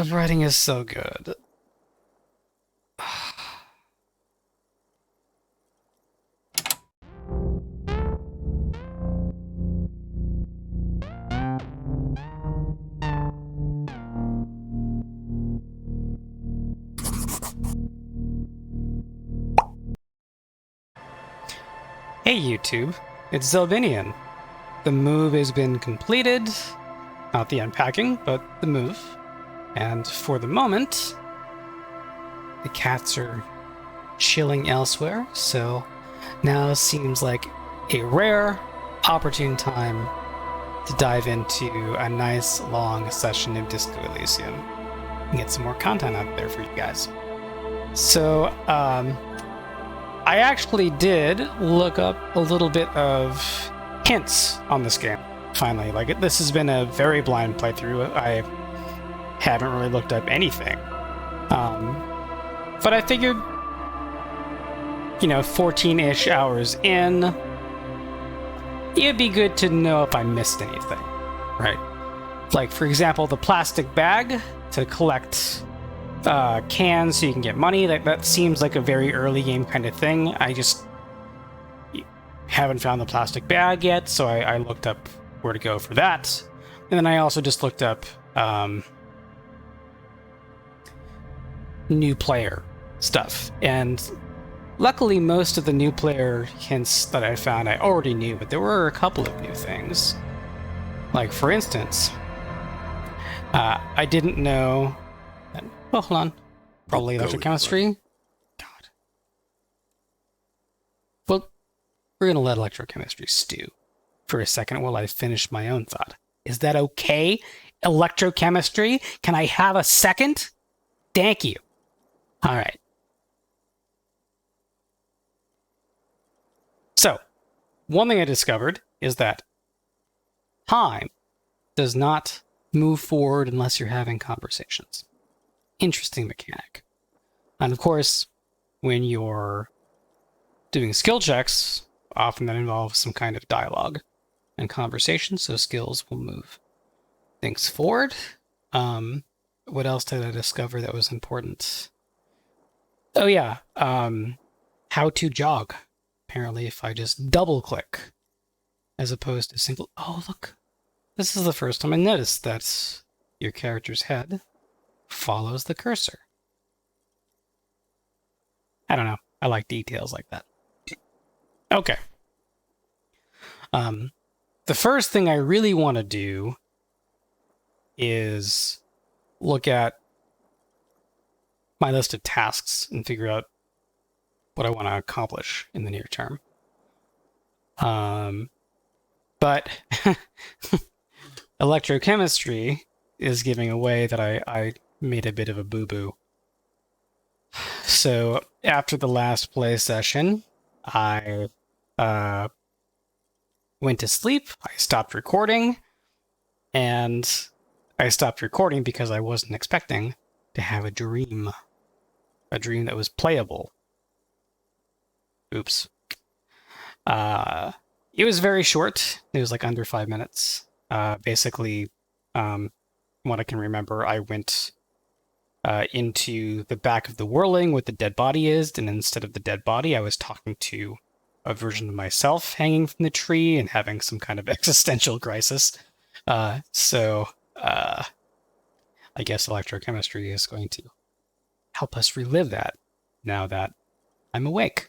The writing is so good. Hey YouTube, it's Zelbinian. The move has been completed. Not the unpacking, but the move. And for the moment, the cats are chilling elsewhere, so now seems like a rare, opportune time to dive into a nice long session of Disco Elysium and get some more content out there for you guys. So, I actually did look up a little bit of hints on this game, finally. Like, this has been a very blind playthrough. I haven't really looked up anything. But I figured, 14-ish hours in, it'd be good to know if I missed anything, right? Like, for example, the plastic bag to collect cans so you can get money. That seems like a very early game kind of thing. I just haven't found the plastic bag yet, so I looked up where to go for that. And then I also just looked up new player stuff. And luckily, most of the new player hints that I found I already knew, but there were a couple of new things. Like, for instance, I didn't know that, oh, hold on. Probably electrochemistry. God. Well, we're going to let electrochemistry stew for a second while I finish my own thought. Is that okay? Electrochemistry? Can I have a second? Thank you. All right. So, one thing I discovered is that time does not move forward unless you're having conversations. Interesting mechanic. And of course, when you're doing skill checks, often that involves some kind of dialogue and conversation, so skills will move things forward. What else did I discover that was important? Oh yeah, how to jog. Apparently, if I just double click as opposed to single... Oh, look. This is the first time I noticed that your character's head follows the cursor. I don't know. I like details like that. Okay. The first thing I really want to do is look at my list of tasks and figure out what I want to accomplish in the near term. But electrochemistry is giving away that I made a bit of a boo-boo. So after the last play session, I went to sleep, I stopped recording, and I stopped recording because I wasn't expecting to have a dream that was playable. Oops. It was very short. It was like under 5 minutes. Basically, what I can remember, I went into the back of the whirling where the dead body is, and instead of the dead body, I was talking to a version of myself hanging from the tree and having some kind of existential crisis. So I guess electrochemistry is going to help us relive that now that I'm awake.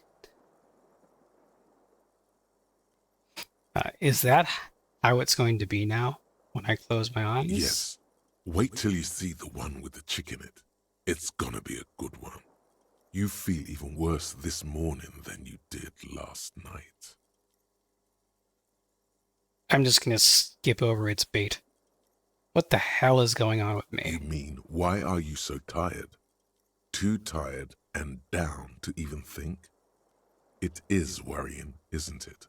Is that how it's going to be now when I close my eyes? Yes. Wait till you see the one with the chick in it. It's gonna be a good one. You feel even worse this morning than you did last night. I'm just going to skip over its bait. What the hell is going on with me? You mean, why are you so tired? Too tired and down to even think? It is worrying, isn't it?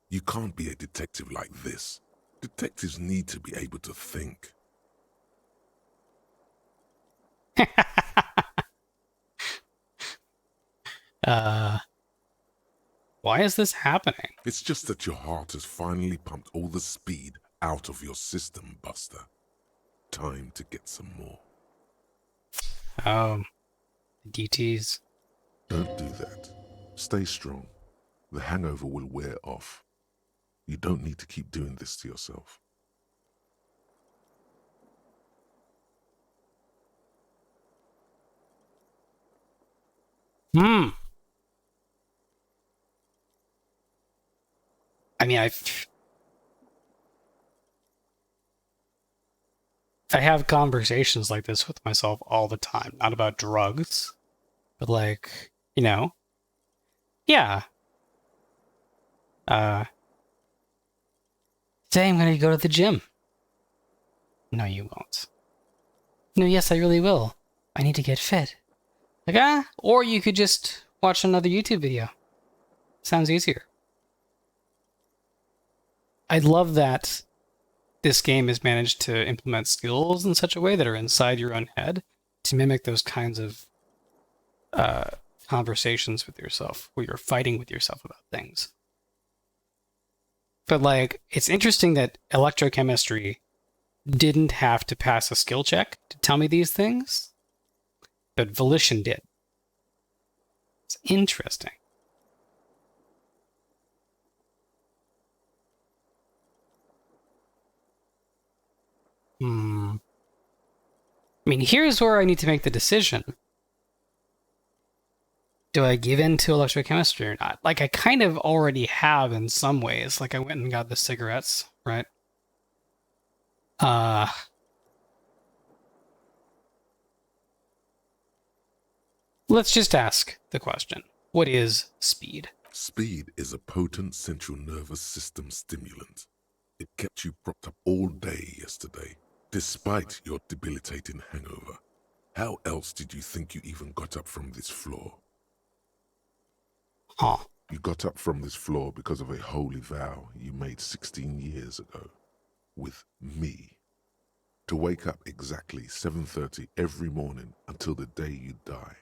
You can't be a detective like this. Detectives need to be able to think. Why is this happening? It's just that your heart has finally pumped all the speed out of your system, Buster. Time to get some more. Oh, DTs. Don't do that. Stay strong. The hangover will wear off. You don't need to keep doing this to yourself. Hmm. I mean, I have conversations like this with myself all the time, not about drugs, but like, yeah. Today I'm gonna go to the gym. No, you won't. No, yes, I really will. I need to get fit. Like, or you could just watch another YouTube video. Sounds easier. I love that this game has managed to implement skills in such a way that are inside your own head to mimic those kinds of conversations with yourself where you're fighting with yourself about things. But like, it's interesting that electrochemistry didn't have to pass a skill check to tell me these things, but volition did. It's interesting. I mean, here's where I need to make the decision. Do I give in to electrochemistry or not? Like, I kind of already have in some ways. Like, I went and got the cigarettes, right? Let's just ask the question. What is speed? Speed is a potent central nervous system stimulant. It kept you propped up all day yesterday, despite your debilitating hangover. How else did you think you even got up from this floor? Huh. You got up from this floor because of a holy vow you made 16 years ago with me. To wake up exactly 7:30 every morning until the day you die.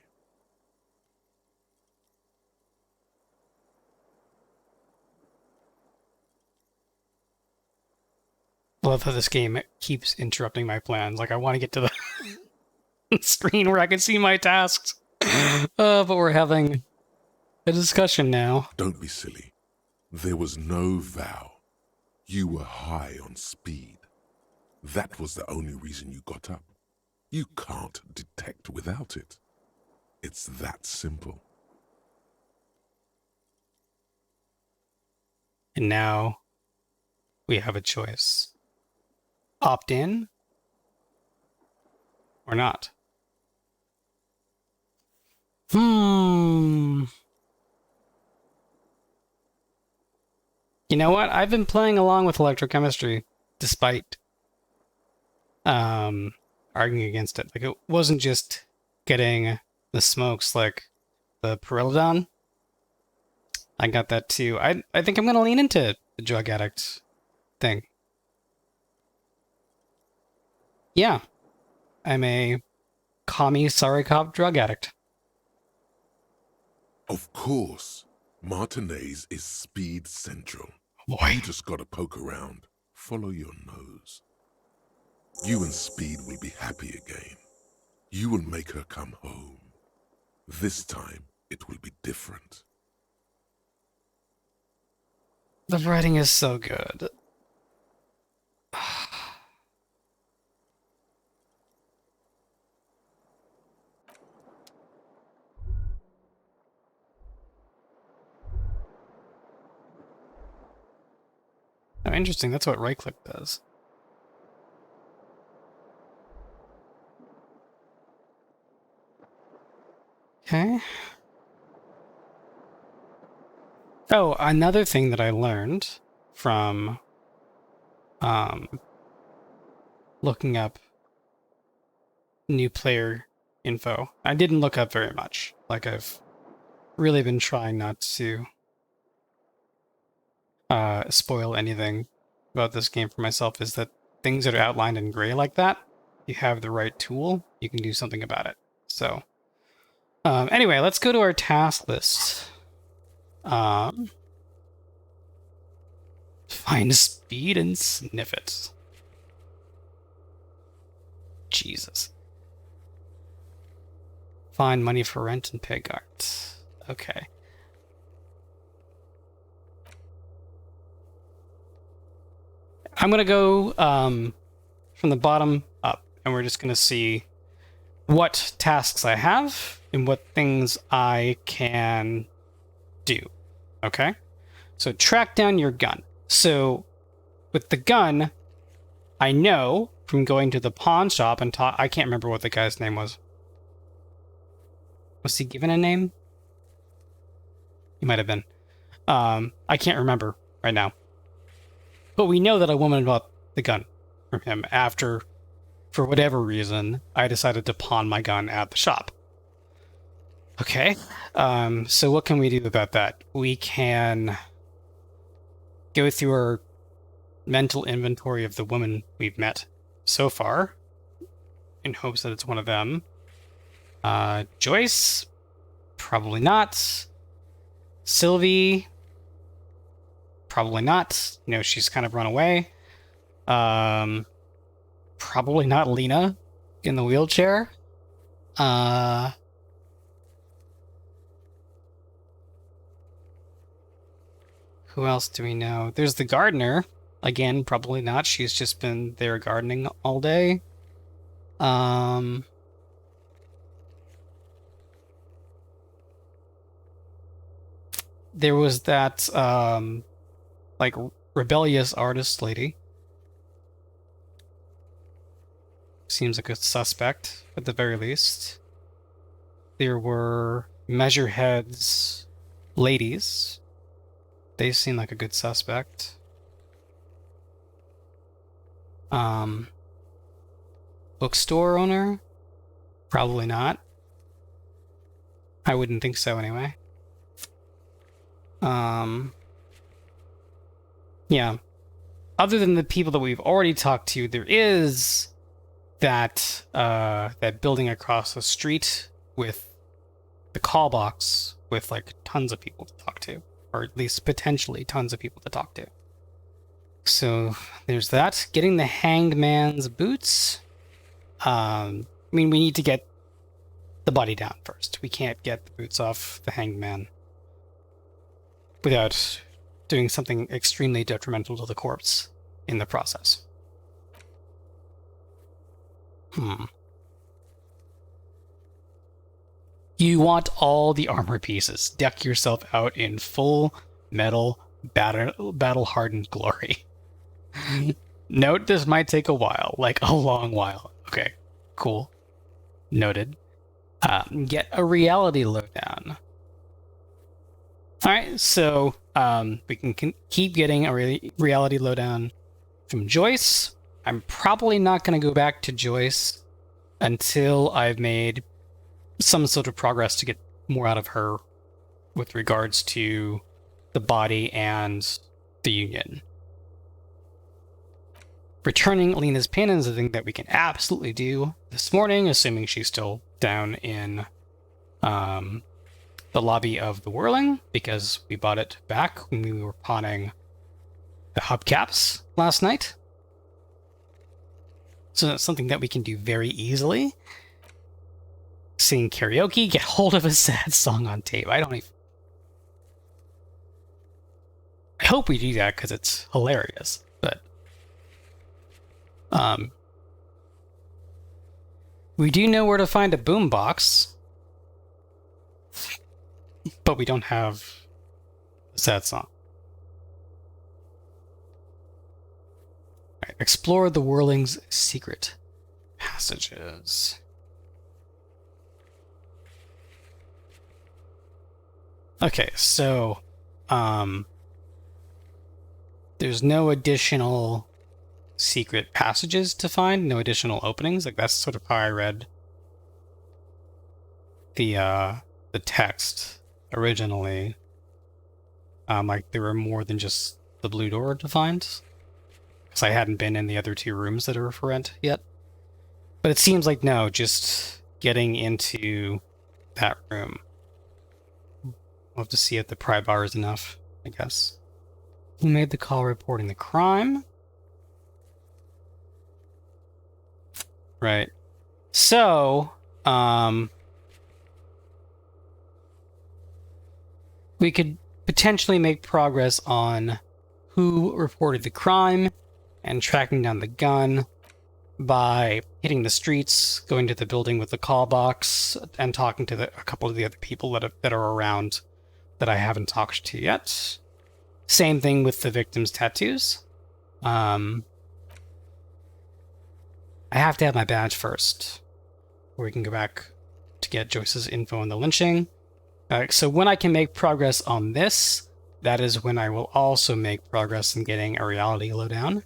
I love how this game keeps interrupting my plans. Like, I want to get to the screen where I can see my tasks. But we're having a discussion now. Don't be silly. There was no vow. You were high on speed. That was the only reason you got up. You can't detect without it. It's that simple. And now we have a choice. Opt in or not. You know what? I've been playing along with electrochemistry despite arguing against it. Like, it wasn't just getting the smokes, like the Perilodon. I got that too. I think I'm gonna lean into the drug addict thing. Yeah. I'm a commie Sarikov drug addict. Of course, Martinez is speed central. Boy. You just gotta poke around. Follow your nose. You and Speed will be happy again. You will make her come home. This time, it will be different. The writing is so good. Oh, interesting. That's what right click does. Okay. Oh, another thing that I learned from looking up new player info. I didn't look up very much. Like, I've really been trying not to spoil anything about this game for myself, is that things that are outlined in gray like that, you have the right tool, you can do something about it. So anyway, let's go to our task list. Find speed and sniff it. Jesus. find money for rent and pay guards. Okay. I'm going to go from the bottom up, and we're just going to see what tasks I have and what things I can do. Okay? So track down your gun. So with the gun, I know from going to the pawn shop and I can't remember what the guy's name was. Was he given a name? He might have been. I can't remember right now. But we know that a woman bought the gun from him after, for whatever reason, I decided to pawn my gun at the shop. Okay. So what can we do about that? We can go through our mental inventory of the women we've met so far in hopes that it's one of them. Joyce? Probably not. Sylvie? Probably not. You know, she's kind of run away. Probably not Lena in the wheelchair. Who else do we know? There's the gardener. Again, probably not. She's just been there gardening all day. There was that, like, rebellious artist lady. Seems like a suspect, at the very least. There were Measurehead's ladies. They seem like a good suspect. Bookstore owner? Probably not. I wouldn't think so anyway. Yeah. Other than the people that we've already talked to, there is that that building across the street with the call box with like tons of people to talk to, or at least potentially tons of people to talk to. So there's that. Getting the hanged man's boots. I mean, we need to get the body down first. We can't get the boots off the hanged man without doing something extremely detrimental to the corpse in the process. You want all the armor pieces. Deck yourself out in full metal battle-hardened glory. Note this might take a while, like a long while. Okay, cool. Noted. Get a reality lowdown. Alright, so we can keep getting a reality lowdown from Joyce. I'm probably not going to go back to Joyce until I've made some sort of progress to get more out of her with regards to the body and the Union. Returning Lena's pin is a thing that we can absolutely do this morning, assuming she's still down in the lobby of the Whirling, because we bought it back when we were pawning the hubcaps last night. So that's something that we can do very easily. Sing karaoke, get hold of a sad song on tape. I hope we do that because it's hilarious, but we do know where to find a boombox, but we don't have a sad song. Right, explore the Whirling's secret passages. Okay, so there's no additional secret passages to find, no additional openings. Like, that's sort of how I read the text originally. Like, there were more than just the blue door to find, because I hadn't been in the other two rooms that are for rent yet. But it seems like no, just getting into that room. We'll have to see if the pry bar is enough, I guess. Who made the call reporting the crime? Right. So, we could potentially make progress on who reported the crime and tracking down the gun by hitting the streets, going to the building with the call box, and talking to a couple of the other people that are around that I haven't talked to yet. Same thing with the victim's tattoos. I have to have my badge first, or we can go back to get Joyce's info on the lynching. So when I can make progress on this, that is when I will also make progress in getting a reality lowdown.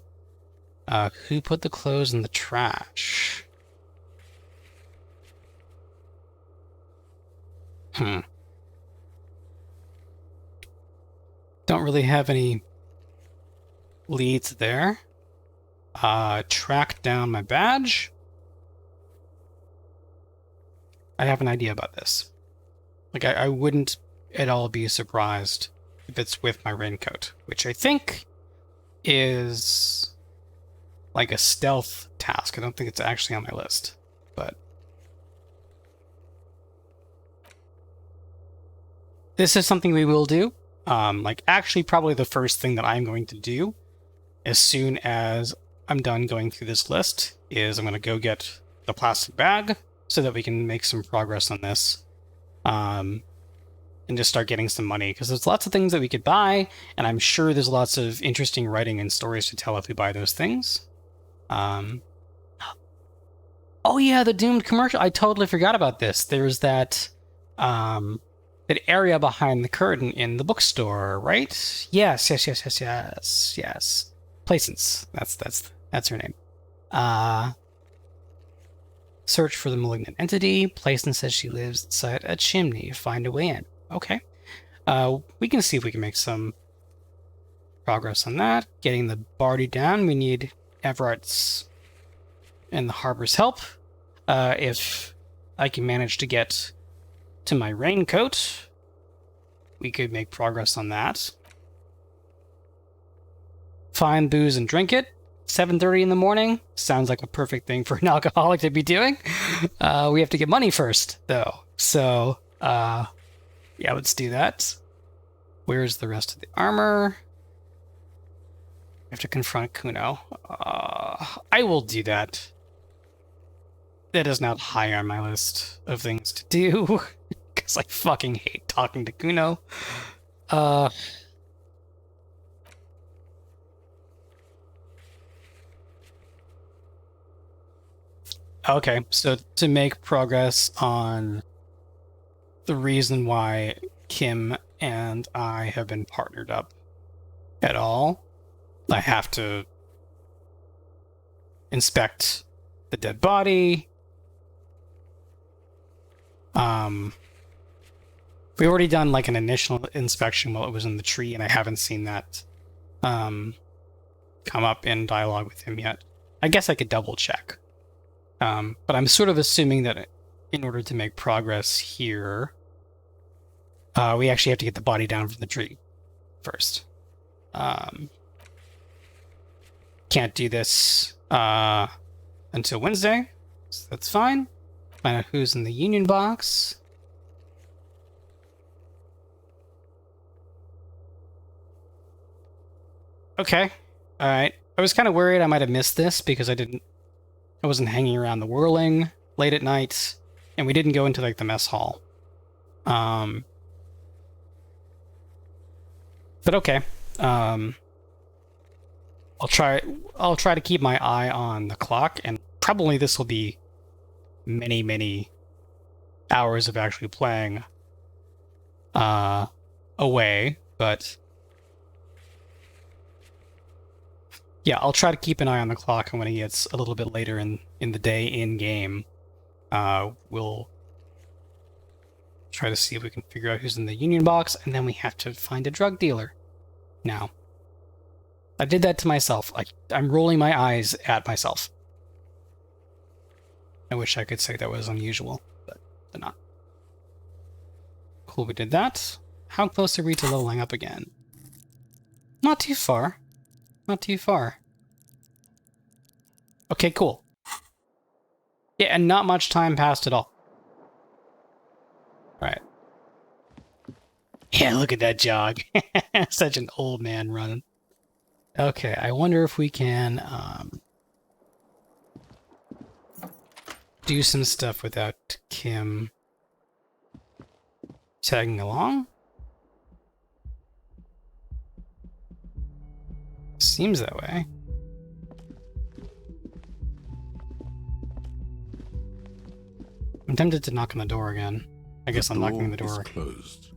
Who put the clothes in the trash? Don't really have any leads there. Track down my badge. I have an idea about this. Like, I wouldn't at all be surprised if it's with my raincoat, which I think is like a stealth task. I don't think it's actually on my list, but this is something we will do. Like, actually, probably the first thing that I'm going to do as soon as I'm done going through this list is I'm going to go get the plastic bag so that we can make some progress on this. And just start getting some money, because there's lots of things that we could buy, and I'm sure there's lots of interesting writing and stories to tell if we buy those things. Oh yeah, the Doomed commercial. I totally forgot about this. There's that that area behind the curtain in the bookstore, right? Yes. Placence. That's her name. Search for the malignant entity. Placence says she lives inside a chimney. Find a way in. Okay. We can see if we can make some progress on that. Getting the Barty down, we need Everett's and the Harbor's help. If I can manage to get to my raincoat, we could make progress on that. Find booze and drink it. 7:30 in the morning. Sounds like a perfect thing for an alcoholic to be doing. We have to get money first, though. So, yeah, let's do that. Where's the rest of the armor? I have to confront Kuno. I will do that. That is not high on my list of things to do, because I fucking hate talking to Kuno. Okay, so to make progress on the reason why Kim and I have been partnered up at all, I have to inspect the dead body. We already done like an initial inspection while it was in the tree, and I haven't seen that come up in dialogue with him yet. I guess I could double check. But I'm sort of assuming that in order to make progress here, we actually have to get the body down from the tree first. Can't do this until Wednesday, so that's fine. Find out who's in the union box. Okay, alright. I was kind of worried I might have missed this because I wasn't hanging around the whirling late at night, and we didn't go into like the mess hall. But okay. I'll try to keep my eye on the clock, and probably this will be many hours of actually playing away, but yeah, I'll try to keep an eye on the clock, and when it gets a little bit later in the day in-game, we'll try to see if we can figure out who's in the union box, and then we have to find a drug dealer. Now, I did that to myself. I'm rolling my eyes at myself. I wish I could say that was unusual, but they're not. Cool, we did that. How close are we to leveling up again? Not too far. Not too far. Okay, cool. Yeah, and not much time passed at all. Alright. Yeah, look at that jog. Such an old man running. Okay, I wonder if we can do some stuff without Kim tagging along. Seems that way. I'm tempted to knock on the door again. I guess I'm knocking on the door. Is closed.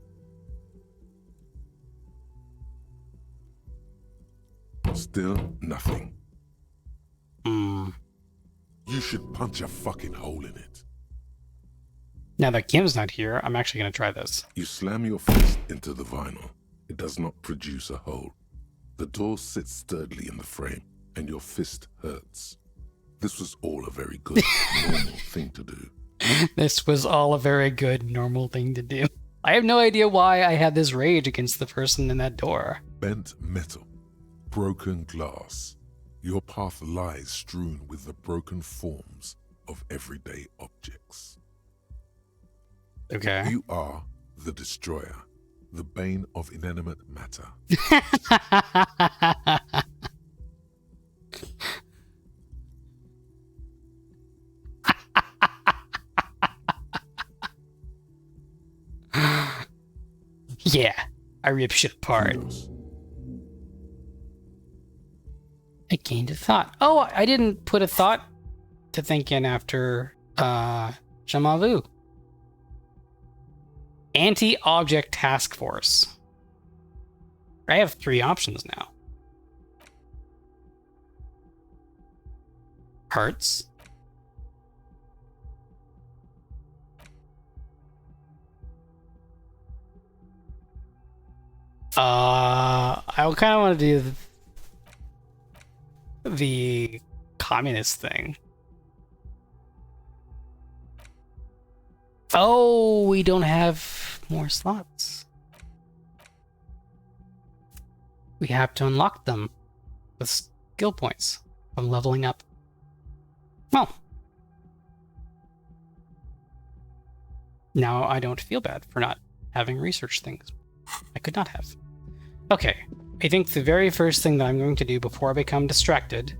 Still nothing. Hmm. You should punch a fucking hole in it. Now that Kim's not here, I'm actually going to try this. You slam your fist into the vinyl. It does not produce a hole. The door sits sturdily in the frame, and your fist hurts. This was all a very good, normal thing to do. This was all a very good, normal thing to do. I have no idea why I had this rage against the person in that door. Bent metal, broken glass. Your path lies strewn with the broken forms of everyday objects. Okay. You are the destroyer, the bane of inanimate matter. Yeah, I rip shit apart. Kudos. I gained a thought. Oh, I didn't put a thought to think in after Jamavu. Anti-object task force. I have 3 options now. Hearts. I kind of want to do the communist thing. Oh, we don't have more slots. We have to unlock them with skill points from leveling up. Well, now I don't feel bad for not having researched things I could not have. Okay, I think the very first thing that I'm going to do before I become distracted,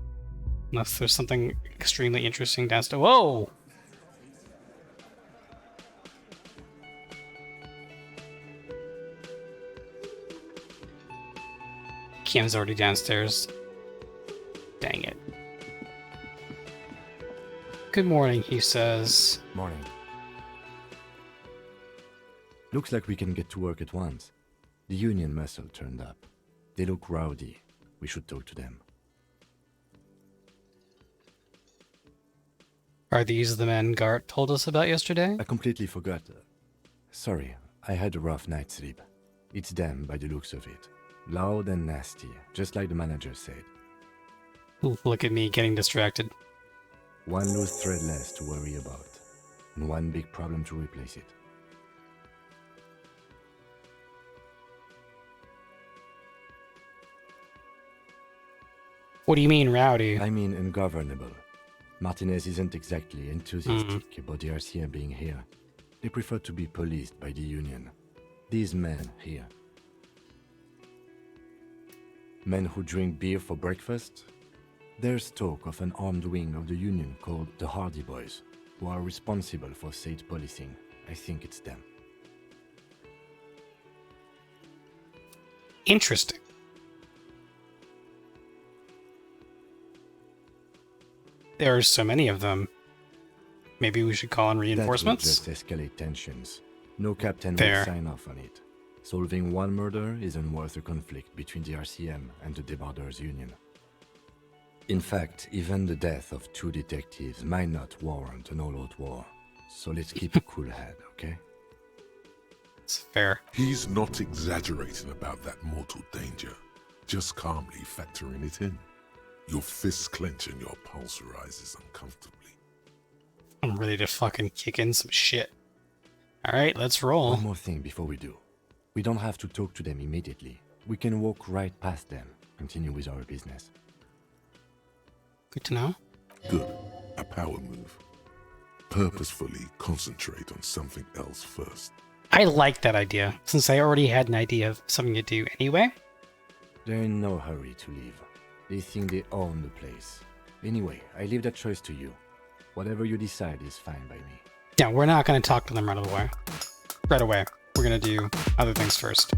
unless there's something extremely interesting downstairs. Whoa! Kim's already downstairs. Dang it. Good morning, he says. Morning. Looks like we can get to work at once. The Union muscle turned up. They look rowdy. We should talk to them. Are these the men Gart told us about yesterday? I completely forgot. Sorry, I had a rough night's sleep. It's them by the looks of it. Loud and nasty, just like the manager said. Ooh, look at me getting distracted. One loose thread less to worry about, and one big problem to replace it. What do you mean, rowdy? I mean ungovernable. Martinez isn't exactly enthusiastic about the RCM being here. They prefer to be policed by the Union. These men here. Men who drink beer for breakfast? There's talk of an armed wing of the Union called the Hardy Boys, who are responsible for state policing. I think it's them. Interesting. There are so many of them. Maybe we should call in reinforcements? That will just escalate tensions. No captain Fair. will sign off on it. Solving one murder isn't worth a conflict between the RCM and the Debarders Union. In fact, even the death of 2 detectives might not warrant an all-out war. So let's keep a cool head, okay? It's fair. He's not exaggerating about that mortal danger, just calmly factoring it in. Your fists clench and your pulse rises uncomfortably. I'm ready to fucking kick in some shit. Alright, let's roll. One more thing before we do. We don't have to talk to them immediately. We can walk right past them, continue with our business. Good to know. Good. A power move. Purposefully concentrate on something else first. I like that idea, since I already had an idea of something to do anyway. They're in no hurry to leave. They think they own the place. Anyway, I leave that choice to you. Whatever you decide is fine by me. Yeah, we're not going to talk to them right away. Right away. We're going to do other things first.